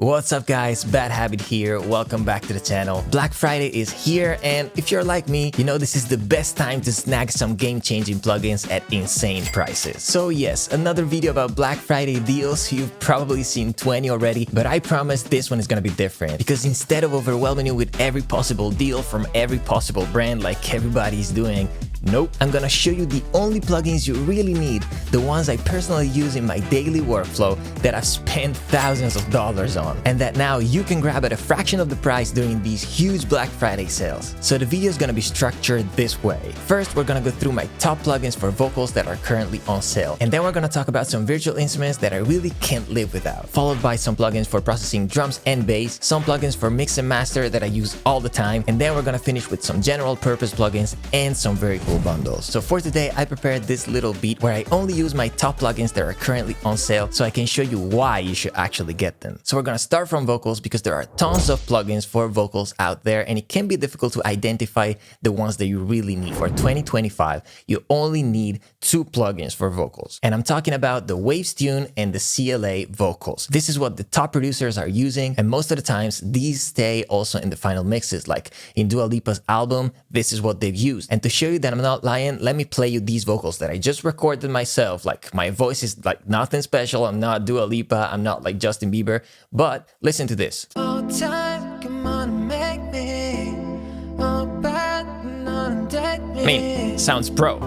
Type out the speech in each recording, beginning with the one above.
What's up guys, Bad Habit here, welcome back to the channel. Black Friday is here, and if you're like me, you know this is the best time to snag some game-changing plugins at insane prices. So yes, another video about Black Friday deals. You've probably seen 20 already, but I promise this one is gonna be different, because instead of overwhelming you with every possible deal from every possible brand like everybody's doing, nope, I'm gonna show you the only plugins you really need, the ones I personally use in my daily workflow that I've spent thousands of dollars on, and that now you can grab at a fraction of the price during these huge Black Friday sales. So the video is gonna be structured this way. First, we're gonna go through my top plugins for vocals that are currently on sale, and then we're gonna talk about some virtual instruments that I really can't live without, followed by some plugins for processing drums and bass, some plugins for mix and master that I use all the time, and then we're gonna finish with some general purpose plugins and some very cool bundles. So for today, I prepared this little beat where I only use my top plugins that are currently on sale so I can show you why you should actually get them. So we're gonna start from vocals because there are tons of plugins for vocals out there, and it can be difficult to identify the ones that you really need. For 2025, you only need 2 plugins for vocals, and I'm talking about the VSTs and the CLA vocals. This is what the top producers are using, and most of the times these stay also in the final mixes. Like in Dua Lipa's album, this is what they've used. And to show you that I'm not lying, let me play you these vocals that I just recorded myself. Like, my voice is like nothing special. I'm not Dua Lipa, I'm not like Justin Bieber, but listen to this. I mean, sounds pro.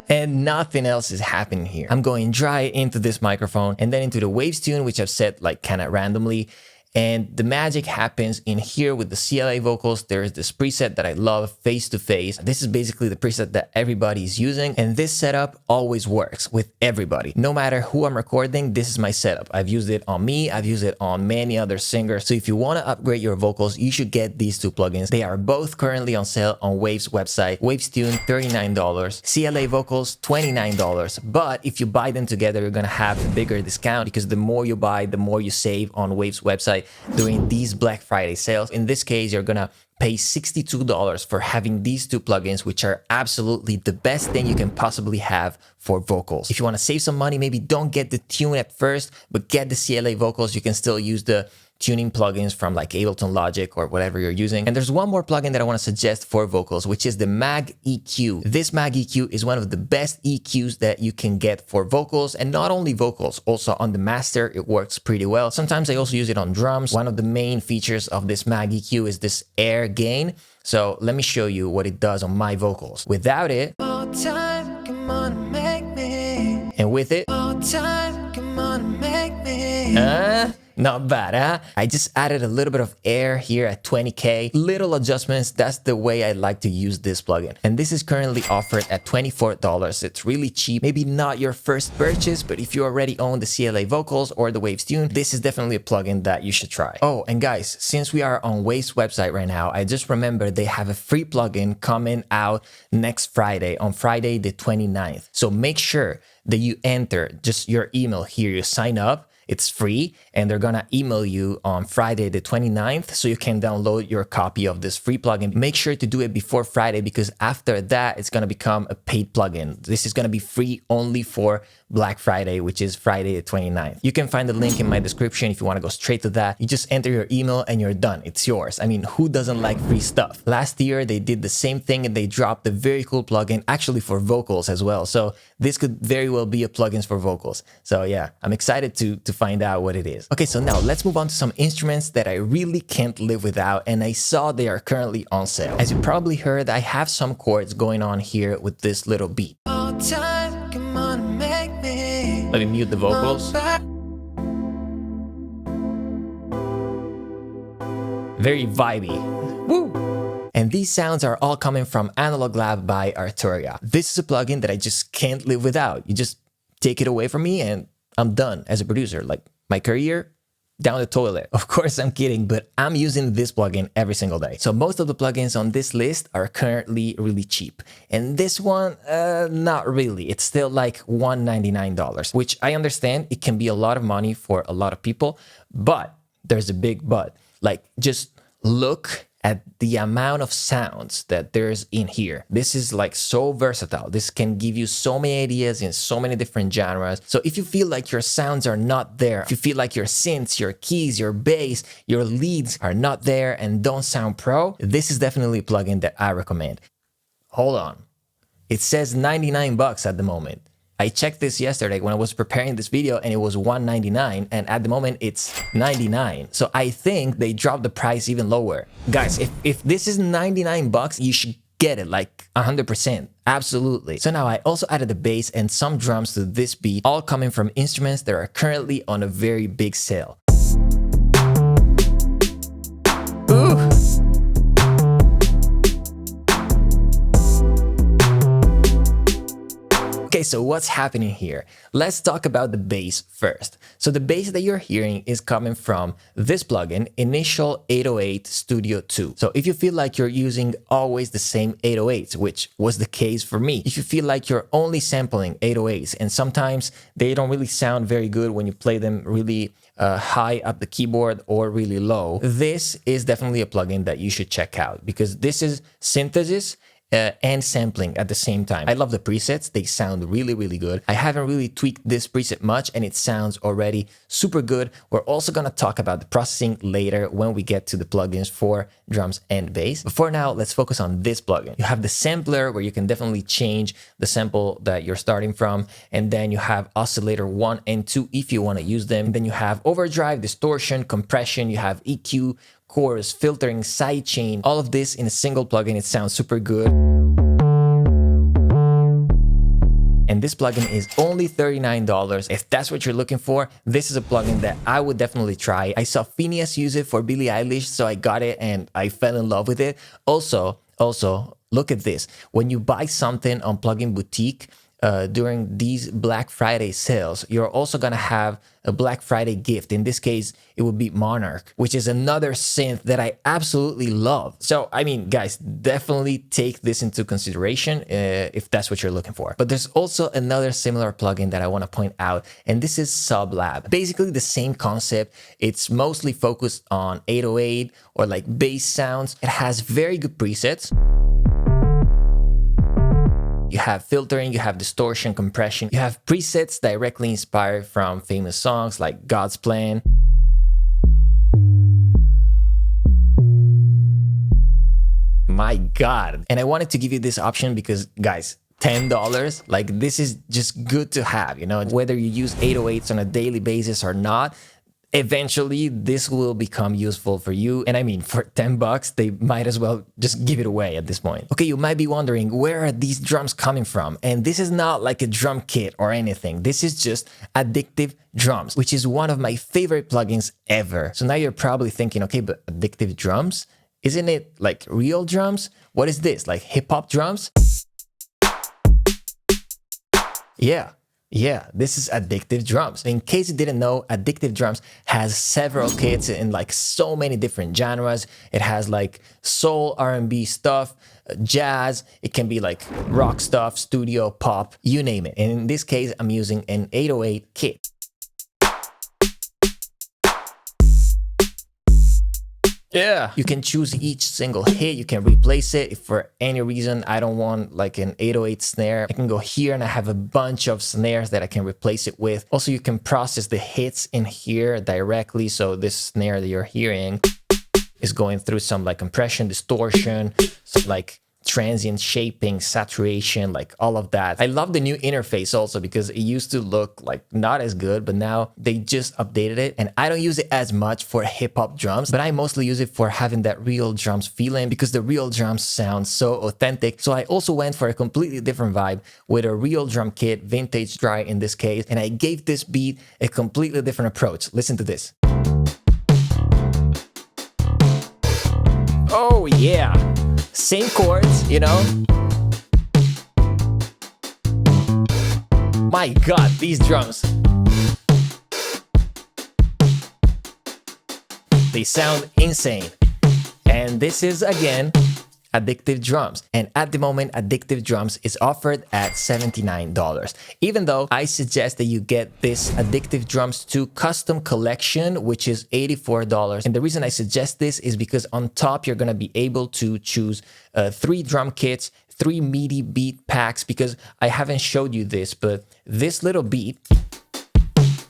And nothing else is happening here. I'm going dry into this microphone and then into the VSTs, which I've set like kind of randomly. And the magic happens in here with the CLA vocals. There's this preset that I love, Face to Face. This is basically the preset that everybody is using. And this setup always works with everybody. No matter who I'm recording, this is my setup. I've used it on me. I've used it on many other singers. So if you want to upgrade your vocals, you should get these 2 plugins. They are both currently on sale on Wave's website. VSTs, $39. CLA vocals, $29. But if you buy them together, you're going to have a bigger discount, because the more you buy, the more you save on Wave's website during these Black Friday sales. In this case, you're gonna pay $62 for having these 2 plugins, which are absolutely the best thing you can possibly have for vocals. If you want to save some money, maybe don't get the tune at first, but get the CLA vocals. You can still use the tuning plugins from like Ableton Logic or whatever you're using. And there's one more plugin that I want to suggest for vocals, which is the Mag EQ. This Mag EQ is one of the best EQs that you can get for vocals, and not only vocals, also on the master, it works pretty well. Sometimes I also use it on drums. One of the main features of this Mag EQ is this air gain. So let me show you what it does on my vocals. Without it, and with it, not bad, huh? I just added a little bit of air here at 20K. Little adjustments, that's the way I like to use this plugin. And this is currently offered at $24. It's really cheap. Maybe not your first purchase, but if you already own the CLA vocals or the VSTs, this is definitely a plugin that you should try. Oh, and guys, since we are on Wave's website right now, I just remembered they have a free plugin coming out next Friday, on Friday the 29th. So make sure that you enter just your email here, you sign up. It's free, and they're gonna email you on Friday the 29th so you can download your copy of this free plugin. Make sure to do it before Friday, because after that, it's gonna become a paid plugin. This is gonna be free only for Black Friday, which is Friday the 29th. You can find the link in my description if you wanna go straight to that. You just enter your email and you're done. It's yours. I mean, who doesn't like free stuff? Last year, they did the same thing, and they dropped a very cool plugin, actually for vocals as well. So this could very well be a plugins for vocals. So yeah, I'm excited to find out what it is. Okay, so now let's move on to some instruments that I really can't live without, and I saw they are currently on sale. As you probably heard, I have some chords going on here with this little beat. Let me mute the vocals. Very vibey. Woo! And these sounds are all coming from Analog Lab by Arturia. This is a plugin that I just can't live without. You just take it away from me and I'm done as a producer. Like, my career, down the toilet. Of course, I'm kidding, but I'm using this plugin every single day. So most of the plugins on this list are currently really cheap. And this one, not really. It's still like $199, which I understand it can be a lot of money for a lot of people, but there's a big but. Like, just look at the amount of sounds that there's in here. This is like so versatile. This can give you so many ideas in so many different genres. So if you feel like your sounds are not there, if you feel like your synths, your keys, your bass, your leads are not there and don't sound pro, this is definitely a plugin that I recommend. Hold on. It says 99 bucks at the moment. I checked this yesterday when I was preparing this video and it was $199, and at the moment it's $99. So I think they dropped the price even lower. Guys, if this is 99 bucks, you should get it like 100%. Absolutely. So now I also added the bass and some drums to this beat, all coming from instruments that are currently on a very big sale. Ooh. Okay, so what's happening here? Let's talk about the bass first. So the bass that you're hearing is coming from this plugin, Initial 808 Studio 2. So if you feel like you're using always the same 808s, which was the case for me, if you feel like you're only sampling 808s and sometimes they don't really sound very good when you play them really high up the keyboard or really low, this is definitely a plugin that you should check out because this is synthesis and sampling at the same time. I love the presets. They sound really, really good. I haven't really tweaked this preset much and it sounds already super good. We're also going to talk about the processing later when we get to the plugins for drums and bass. But for now, let's focus on this plugin. You have the sampler where you can definitely change the sample that you're starting from. And then you have oscillator 1 and 2 if you want to use them. And then you have overdrive, distortion, compression. You have EQ, chorus, filtering, sidechain, all of this in a single plugin. It sounds super good. And this plugin is only $39. If that's what you're looking for, this is a plugin that I would definitely try. I saw Phineas use it for Billie Eilish, so I got it and I fell in love with it. Also, look at this. When you buy something on Plugin Boutique, during these Black Friday sales, you're also gonna have a Black Friday gift. In this case, it would be Monarch, which is another synth that I absolutely love. So, I mean, guys, definitely take this into consideration if that's what you're looking for. But there's also another similar plugin that I want to point out, and this is Sublab. Basically the same concept. It's mostly focused on 808 or like bass sounds. It has very good presets. You have filtering, you have distortion, compression, you have presets directly inspired from famous songs like God's Plan. My God. And I wanted to give you this option because, guys, $10, like this is just good to have, you know, whether you use 808s on a daily basis or not. Eventually, this will become useful for you. And I mean, for 10 bucks, they might as well just give it away at this point. Okay, you might be wondering, where are these drums coming from? And this is not like a drum kit or anything. This is just Addictive Drums, which is one of my favorite plugins ever. So now you're probably thinking, okay, but Addictive Drums? Isn't it like real drums? What is this, like hip hop drums? Yeah, this is Addictive Drums. In case you didn't know, Addictive Drums has several kits in like so many different genres. It has like soul, R&B stuff, jazz. It can be like rock stuff, studio, pop, you name it. And in this case, I'm using an 808 kit. Yeah, you can choose each single hit. You can replace it if for any reason I don't want like an 808 snare. I can go here and I have a bunch of snares that I can replace it with. Also, you can process the hits in here directly. So this snare that you're hearing is going through some like compression, distortion, some like transient shaping, saturation, like all of that. I love the new interface also because it used to look like not as good, but now they just updated it. And I don't use it as much for hip hop drums, but I mostly use it for having that real drums feeling because the real drums sound so authentic. So I also went for a completely different vibe with a real drum kit, vintage dry in this case, and I gave this beat a completely different approach. Listen to this. Oh yeah. Same chords, you know? My God, these drums. They sound insane. And this is, again, Addictive Drums. And at the moment, Addictive Drums is offered at $79. Even though I suggest that you get this Addictive Drums 2 custom collection, which is $84. And the reason I suggest this is because on top, you're going to be able to choose 3 drum kits, 3 MIDI beat packs, because I haven't showed you this, but this little beat,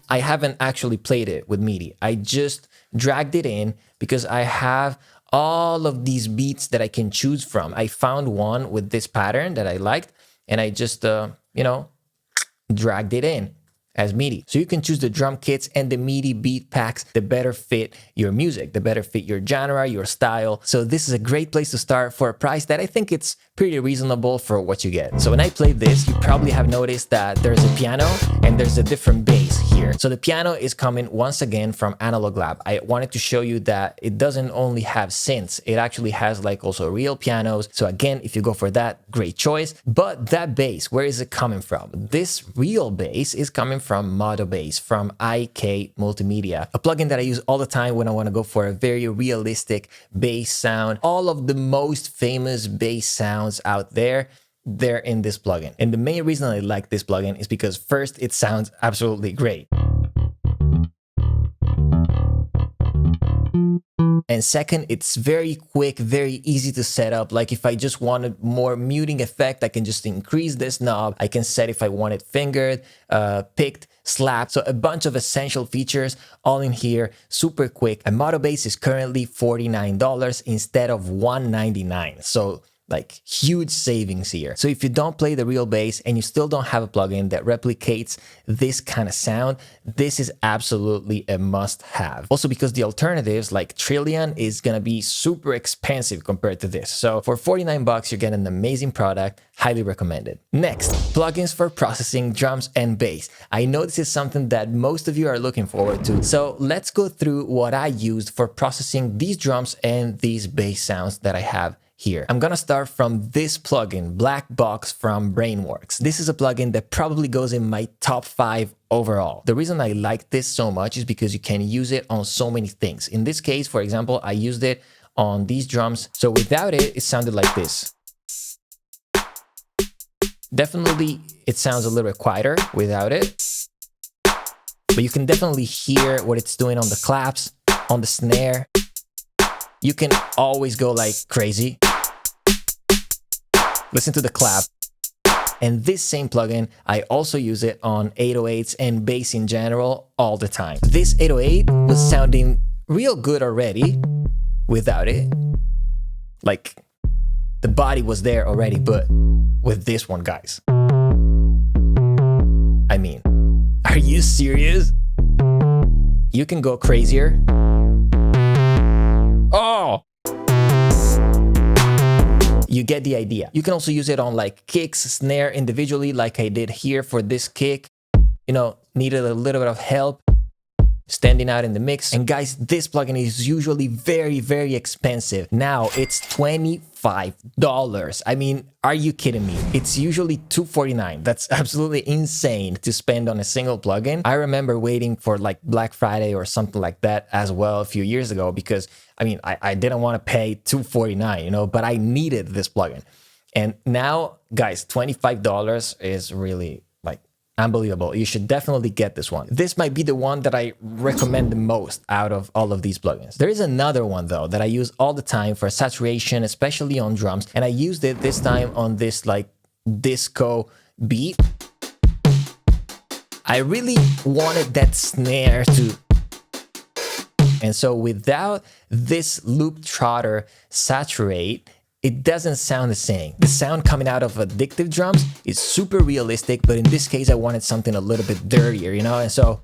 I haven't actually played it with MIDI. I just dragged it in because I have all of these beats that I can choose from. I found one with this pattern that I liked, and I just, dragged it in as MIDI. So you can choose the drum kits and the MIDI beat packs that better fit your music, that better fit your genre, your style. So this is a great place to start for a price that I think it's pretty reasonable for what you get. So when I played this, you probably have noticed that there's a piano and there's a different bass here. So the piano is coming once again from Analog Lab. I wanted to show you that it doesn't only have synths, it actually has like also real pianos. So again, if you go for that, great choice. But that bass, where is it coming from? This real bass is coming from Modo Bass from IK Multimedia, a plugin that I use all the time when I want to go for a very realistic bass sound. All of the most famous bass sounds out there, they're in this plugin. And the main reason I like this plugin is because first, it sounds absolutely great. And second, it's very quick, very easy to set up. Like if I just wanted more muting effect, I can just increase this knob. I can set if I want it fingered, picked, slapped. So a bunch of essential features all in here, super quick. And Modo Bass is currently $49 instead of $199. So like huge savings here. So if you don't play the real bass and you still don't have a plugin that replicates this kind of sound, this is absolutely a must have. Also because the alternatives like Trillion is gonna be super expensive compared to this. So for 49 bucks, you get an amazing product, highly recommended. Next, plugins for processing drums and bass. I know this is something that most of you are looking forward to. So let's go through what I used for processing these drums and these bass sounds that I have here. I'm gonna start from this plugin, Black Box from Brainworks. This is a plugin that probably goes in my top 5 overall. The reason I like this so much is because you can use it on so many things. In this case, for example, I used it on these drums. So without it, it sounded like this. Definitely, it sounds a little bit quieter without it. But you can definitely hear what it's doing on the claps, on the snare. You can always go like crazy. Listen to the clap. And this same plugin, I also use it on 808s and bass in general all the time. This 808 was sounding real good already without it. Like the body was there already, but with this one, guys. I mean, are you serious? You can go crazier. Oh! You get the idea. You can also use it on like kicks, snare individually, like I did here for this kick. You know, needed a little bit of help standing out in the mix. And guys, this plugin is usually very, very expensive. Now it's $25. I mean, are you kidding me? It's usually $249. That's absolutely insane to spend on a single plugin. I remember waiting for like Black Friday or something like that as well a few years ago because I mean, I didn't want to pay $249, you know, but I needed this plugin. And now, guys, $25 is really like unbelievable. You should definitely get this one. This might be the one that I recommend the most out of all of these plugins. There is another one though that I use all the time for saturation, especially on drums. And I used it this time on this like disco beat. I really wanted that snare to... And so without this loop trotter saturate, it doesn't sound the same. The sound coming out of Addictive Drums is super realistic, but in this case, I wanted something a little bit dirtier, you know? And so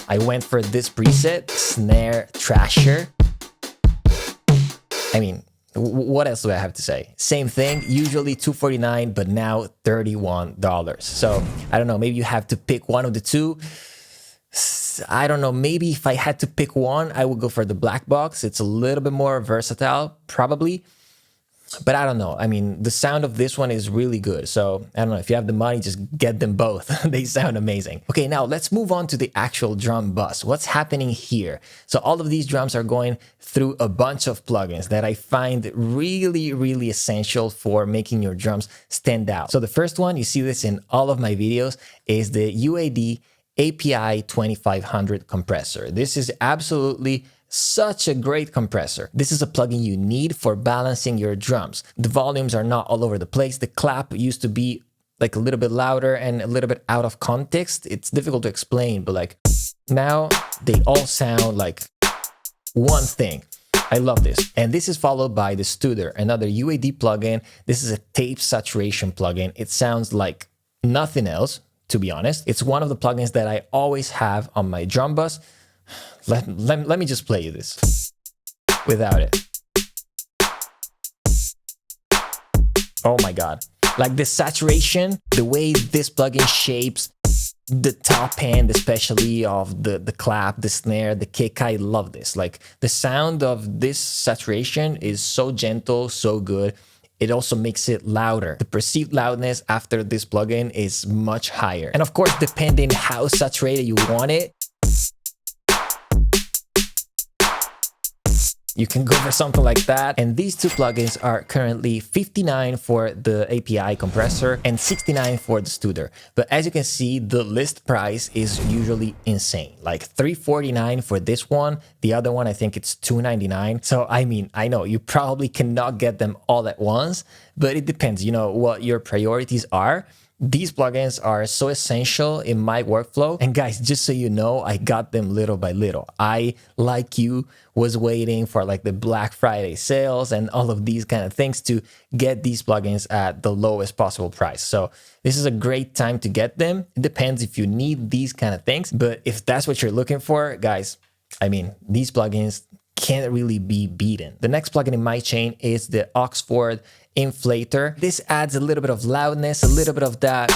I went for this preset, Snare Trasher. I mean, what else do I have to say? Same thing, usually $249, but now $31. So I don't know, maybe you have to pick one of the two. I don't know, maybe if I had to pick one, I would go for the Black Box. It's a little bit more versatile, probably. But I don't know. I mean, the sound of this one is really good. So I don't know, if you have the money, just get them both. They sound amazing. Okay, now let's move on to the actual drum bus. What's happening here? So all of these drums are going through a bunch of plugins that I find really, really essential for making your drums stand out. So the first one, you see this in all of my videos, is the UAD API 2500 compressor. This is absolutely such a great compressor. This is a plugin you need for balancing your drums. The volumes are not all over the place. The clap used to be like a little bit louder and a little bit out of context. It's difficult to explain, but like now they all sound like one thing. I love this. And this is followed by the Studer, another UAD plugin. This is a tape saturation plugin. It sounds like nothing else, to be honest. It's one of the plugins that I always have on my drum bus. Let me just play you this without it. Oh my God. Like the saturation, the way this plugin shapes the top end, especially of the clap, the snare, the kick, I love this. Like the sound of this saturation is so gentle, so good. It also makes it louder. The perceived loudness after this plugin is much higher. And of course, depending how saturated you want it, you can go for something like that. And these two plugins are currently $59 for the API compressor and $69 for the Studer. But as you can see, the list price is usually insane. Like $349 for this one. The other one, I think it's $299. So I mean, I know you probably cannot get them all at once, but it depends, you know, what your priorities are. These plugins are so essential in my workflow. And guys, just so you know, I got them little by little. I, like you, was waiting for like the Black Friday sales and all of these kind of things to get these plugins at the lowest possible price. So this is a great time to get them. It depends if you need these kind of things. But if that's what you're looking for, guys, I mean, these plugins can't really be beaten. The next plugin in my chain is the Oxford Inflator. This adds a little bit of loudness, a little bit of that,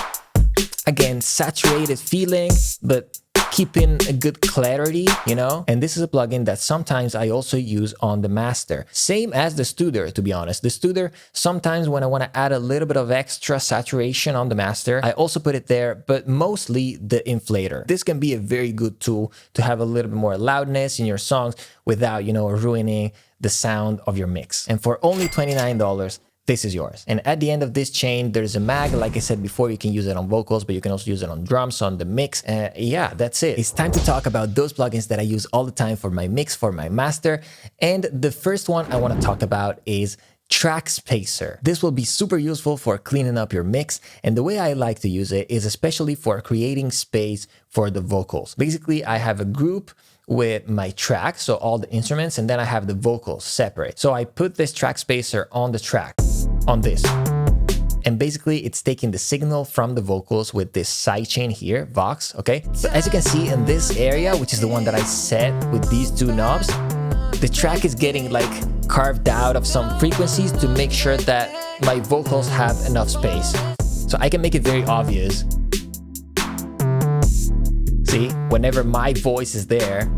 again, saturated feeling, but keeping a good clarity, you know? And this is a plugin that sometimes I also use on the master. Same as the Studer, to be honest. The Studer, sometimes when I want to add a little bit of extra saturation on the master, I also put it there, but mostly the Inflator. This can be a very good tool to have a little bit more loudness in your songs without, you know, ruining the sound of your mix. And for only $29, this is yours. And at the end of this chain, there's a mag. Like I said before, you can use it on vocals, but you can also use it on drums, on the mix. Yeah, that's it. It's time to talk about those plugins that I use all the time for my mix, for my master. And the first one I want to talk about is Track Spacer. This will be super useful for cleaning up your mix. And the way I like to use it is especially for creating space for the vocals. Basically, I have a group with my track, so all the instruments, and then I have the vocals separate. So I put this track spacer on the track, on this. And basically it's taking the signal from the vocals with this sidechain here, Vox, okay? So as you can see in this area, which is the one that I set with these two knobs, the track is getting like carved out of some frequencies to make sure that my vocals have enough space. So I can make it very obvious. See, whenever my voice is there,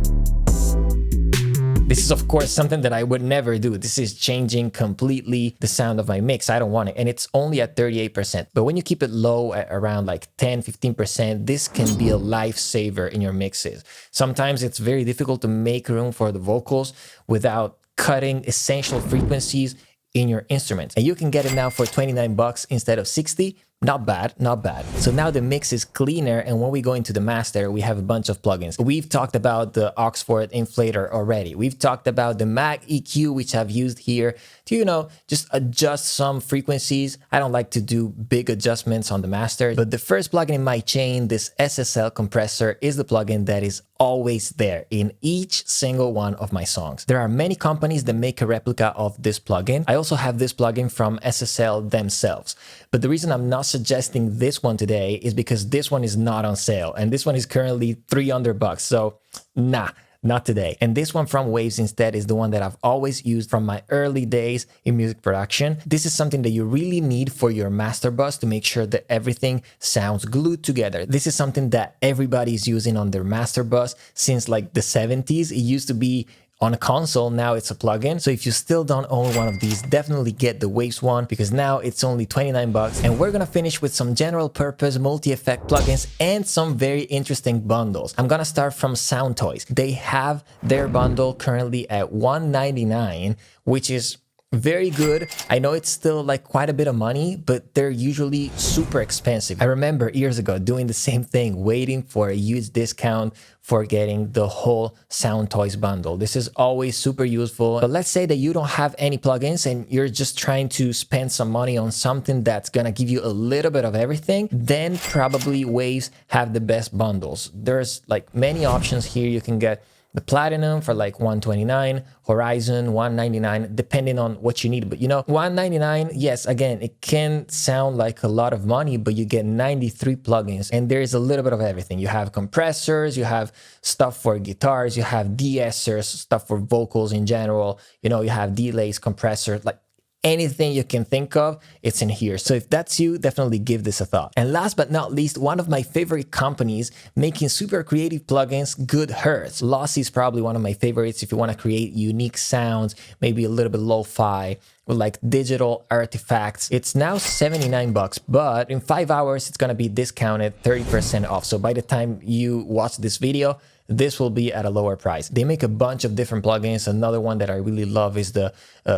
this is of course something that I would never do. This is changing completely the sound of my mix. I don't want it. And it's only at 38%. But when you keep it low at around like 10, 15%, this can be a lifesaver in your mixes. Sometimes it's very difficult to make room for the vocals without cutting essential frequencies in your instruments. And you can get it now for 29 bucks instead of 60. Not bad, not bad. So now the mix is cleaner, and when we go into the master, we have a bunch of plugins. We've talked about the Oxford Inflator already. We've talked about the Mag EQ, which I've used here to, you know, just adjust some frequencies. I don't like to do big adjustments on the master, but the first plugin in my chain, this SSL compressor, is the plugin that is always there in each single one of my songs. There are many companies that make a replica of this plugin. I also have this plugin from SSL themselves, but the reason I'm not suggesting this one today is because this one is not on sale, and this one is currently $300. So nah, not today. And this one from Waves instead is the one that I've always used from my early days in music production. This is something that you really need for your master bus to make sure that everything sounds glued together. This is something that everybody's using on their master bus since like the 70s. It used to be on a console, now it's a plugin. So if you still don't own one of these, definitely get the Waves one, because now it's only 29 bucks. And we're gonna finish with some general purpose multi-effect plugins and some very interesting bundles. I'm gonna start from Sound Toys. They have their bundle currently at $199, which is very good. I know it's still like quite a bit of money, but they're usually super expensive. I remember years ago doing the same thing, waiting for a huge discount for getting the whole Sound Toys bundle. This is always super useful. But let's say that you don't have any plugins and you're just trying to spend some money on something that's gonna give you a little bit of everything, then probably Waves have the best bundles. There's like many options here. You can get the Platinum for like $129, Horizon $199, depending on what you need. But you know, $199, yes, again, it can sound like a lot of money, but you get 93 plugins and there's a little bit of everything. You have compressors, you have stuff for guitars, you have de-essers, stuff for vocals in general, you know, you have delays, compressors, like anything you can think of, it's in here. So if that's you, definitely give this a thought. And last but not least, one of my favorite companies making super creative plugins, Good Hertz. Lossy is probably one of my favorites if you want to create unique sounds, maybe a little bit lo-fi with like digital artifacts. It's now 79 bucks, but in 5 hours, it's going to be discounted 30% off. So by the time you watch this video, this will be at a lower price. They make a bunch of different plugins. Another one that I really love is the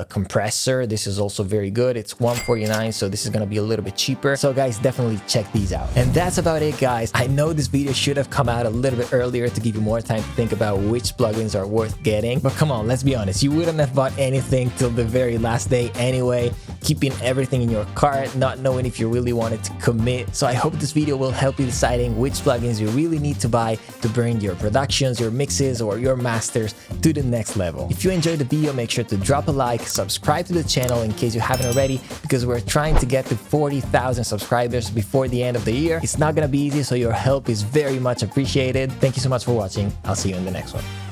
compressor. This is also very good. It's $149, so this is gonna be a little bit cheaper. So guys, definitely check these out. And that's about it, guys. I know this video should have come out a little bit earlier to give you more time to think about which plugins are worth getting. But come on, let's be honest. You wouldn't have bought anything till the very last day anyway, keeping everything in your cart, not knowing if you really wanted to commit. So I hope this video will help you deciding which plugins you really need to buy to bring your productions, your mixes, or your masters to the next level. If you enjoyed the video, make sure to drop a like, subscribe to the channel in case you haven't already, because we're trying to get to 40,000 subscribers before the end of the year. It's not gonna be easy, so your help is very much appreciated. Thank you so much for watching. I'll see you in the next one.